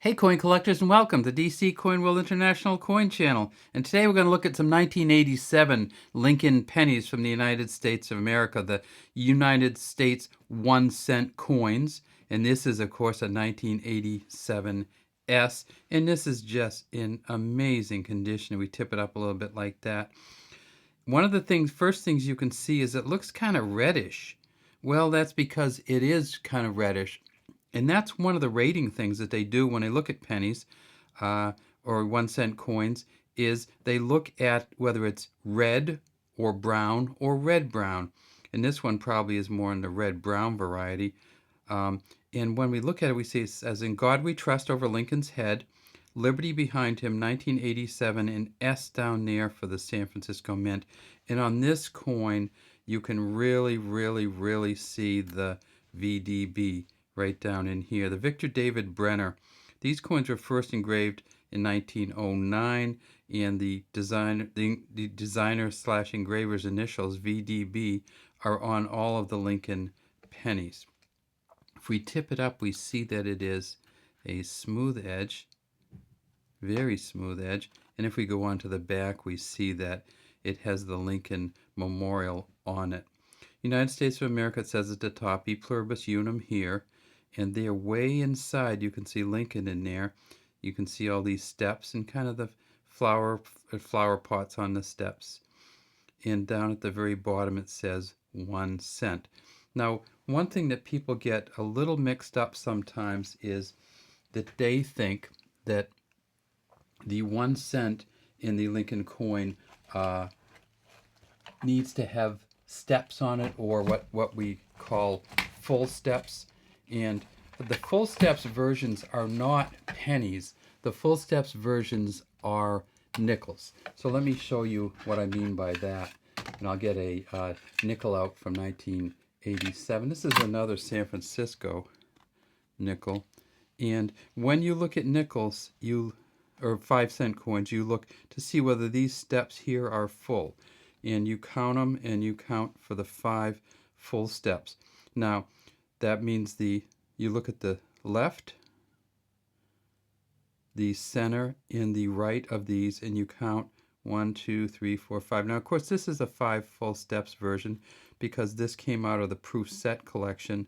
Hey coin collectors, and welcome to DC Coin World International Coin Channel. And today we're going to look at some 1987 Lincoln Pennies from the United States of America, the United States 1-cent coins. And this is, of course, a 1987 S. And this is just in amazing condition. We tip it up a little bit like that. One of the first things you can see is it looks kind of reddish. Well, that's because it is kind of reddish. And that's one of the rating things that they do when they look at pennies uh, or 1-cent coins is they look at whether it's red or brown or red-brown. And this one probably is more in the red-brown variety. And when we look at it, we see it says, "In God we trust" over Lincoln's head, "Liberty" behind him, 1987, and S down there for the San Francisco Mint. And on this coin, you can really see the VDB right down in here. The Victor David Brenner. These coins were first engraved in 1909, and the designer slash engraver's initials, VDB, are on all of the Lincoln pennies. If we tip it up, we see that it is a smooth edge, very smooth edge. And if we go on to the back, we see that it has the Lincoln Memorial on it. United States of America, it says at the top, E Pluribus Unum here. And there, way inside, you can see Lincoln in there. You can see all these steps and kind of the flower pots on the steps. And down at the very bottom, it says 1 cent. Now, one thing that people get a little mixed up sometimes is that they think that the 1 cent in the Lincoln coin needs to have steps on it, or what we call full steps. And the full steps versions are not pennies. The full steps versions are nickels. So let me show you what I mean by that. And I'll get a nickel out from 1987. This is another San Francisco nickel. And when you look at nickels, or 5-cent coins, you look to see whether these steps here are full. And you count them, and you count for the 5 full steps. Now, that means you look at the left, the center, and the right of these, and you count 1, 2, 3, 4, 5. Now, of course, this is a 5 full steps version because this came out of the proof set collection,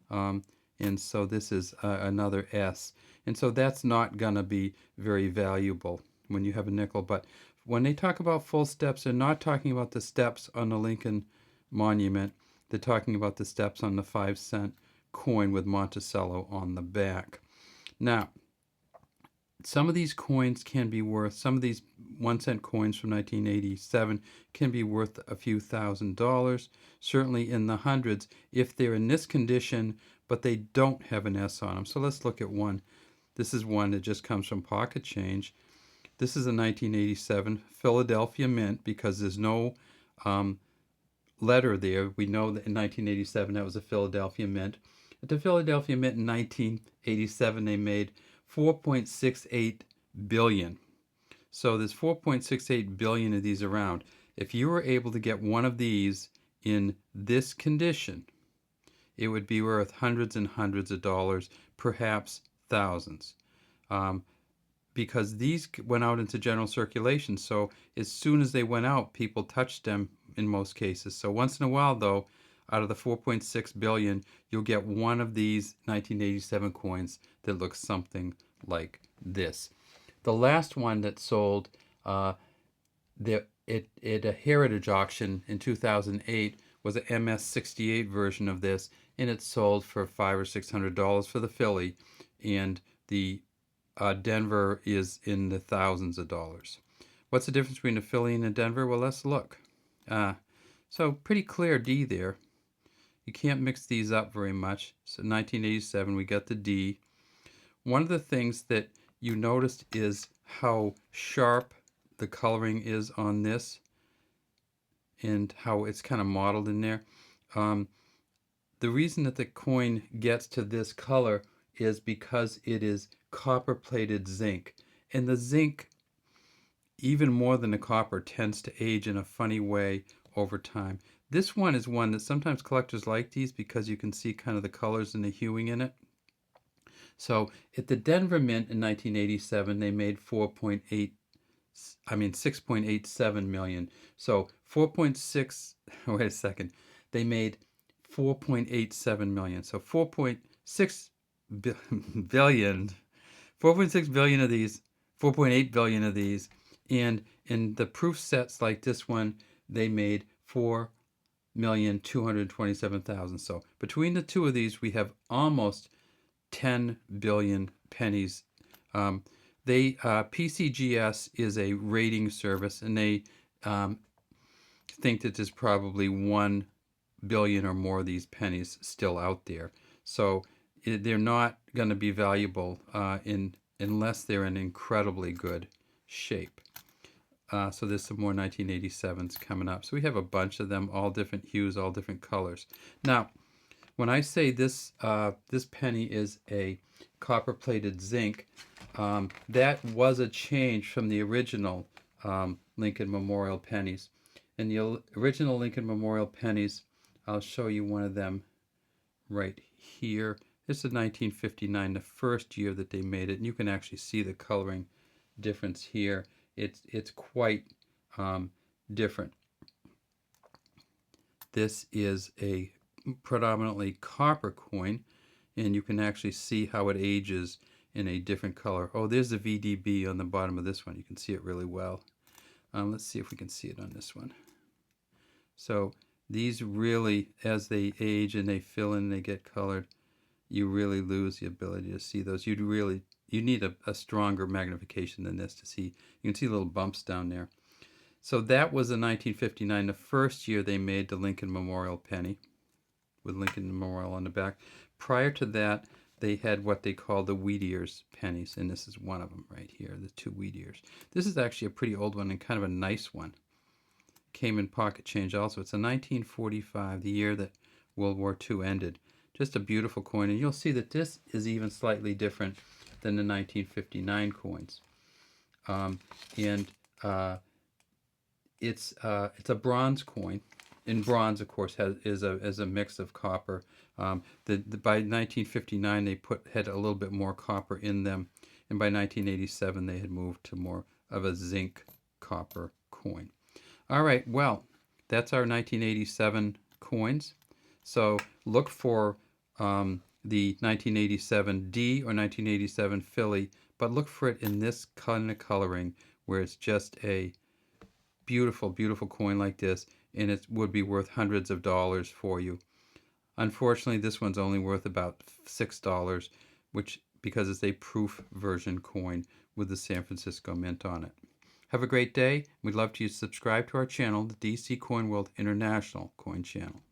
and so this is another S. And so that's not going to be very valuable when you have a nickel. But when they talk about full steps, they're not talking about the steps on the Lincoln Monument. They're talking about the steps on the 5-cent coin with Monticello on the back. Now, some of these coins can be worth, some of these 1-cent coins from 1987 can be worth a few $1,000s, certainly in the hundreds, if they're in this condition, but they don't have an S on them. So let's look at one. This is one that just comes from Pocket Change. This is a 1987 Philadelphia Mint because there's no letter there. We know that in 1987 that was a Philadelphia Mint. At the Philadelphia Mint in 1987, they made 4.68 billion. So there's 4.68 billion of these around. If you were able to get one of these in this condition, it would be worth hundreds and hundreds of dollars, perhaps thousands. Because these went out into general circulation. So as soon as they went out, people touched them in most cases. So once in a while, though, out of the 4.6 billion, you'll get one of these 1987 coins that looks something like this. The last one that sold at a heritage auction in 2008 was an MS68 version of this, and it sold for $500 or $600 for the Philly, and the Denver is in the thousands of dollars. What's the difference between a Philly and a Denver? Well, let's look. So pretty clear D there. You can't mix these up very much. So 1987, we got the D. One of the things that you noticed is how sharp the coloring is on this and how it's kind of modeled in there. The reason that the coin gets to this color is because it is copper-plated zinc. And the zinc, even more than the copper, tends to age in a funny way over time. This one is one that sometimes collectors like these because you can see kind of the colors and the hueing in it. So at the Denver Mint in 1987, they made 6.87 million. So 4.6, wait a second, they made 4.87 million. So 4.6 billion, 4.6 billion of these, 4.8 billion of these, and in the proof sets like this one, they made 4,227,000. So between the two of these, we have almost 10 billion pennies. PCGS is a rating service, and they think that there's probably 1 billion or more of these pennies still out there. So they're not going to be valuable unless they're in incredibly good shape. So there's some more 1987s coming up. So we have a bunch of them, all different hues, all different colors. Now, when I say this this penny is a copper-plated zinc, that was a change from the original Lincoln Memorial pennies. In the original Lincoln Memorial pennies, I'll show you one of them right here. This is 1959, the first year that they made it, and you can actually see the coloring difference here. It's quite different. This is a predominantly copper coin, and you can actually see how it ages in a different color. Oh, there's the VDB on the bottom of this one. You can see it really well. Let's see if we can see it on this one. So these really, as they age and they fill in and they get colored, you really lose the ability to see those. You need a stronger magnification than this to see. You can see little bumps down there. So that was in 1959, the first year they made the Lincoln Memorial penny with Lincoln Memorial on the back. Prior to that, they had what they call the wheat ears pennies, and this is one of them right here, the 2 wheat ears. This is actually a pretty old one and kind of a nice one. Came in pocket change also. It's a 1945, the year that World War II ended. Just a beautiful coin, and you'll see that this is even slightly different than the 1959 coins. It's a bronze coin, and bronze, of course, is a mix of copper. By 1959, they had a little bit more copper in them, and by 1987, they had moved to more of a zinc copper coin. All right, well, that's our 1987 coins. So look for the 1987D or 1987 Philly, but look for it in this kind of coloring where it's just a beautiful, beautiful coin like this, and it would be worth hundreds of dollars for you. Unfortunately, this one's only worth about $6, which because it's a proof version coin with the San Francisco Mint on it. Have a great day. We'd love to subscribe to our channel, the DC Coin World International Coin Channel.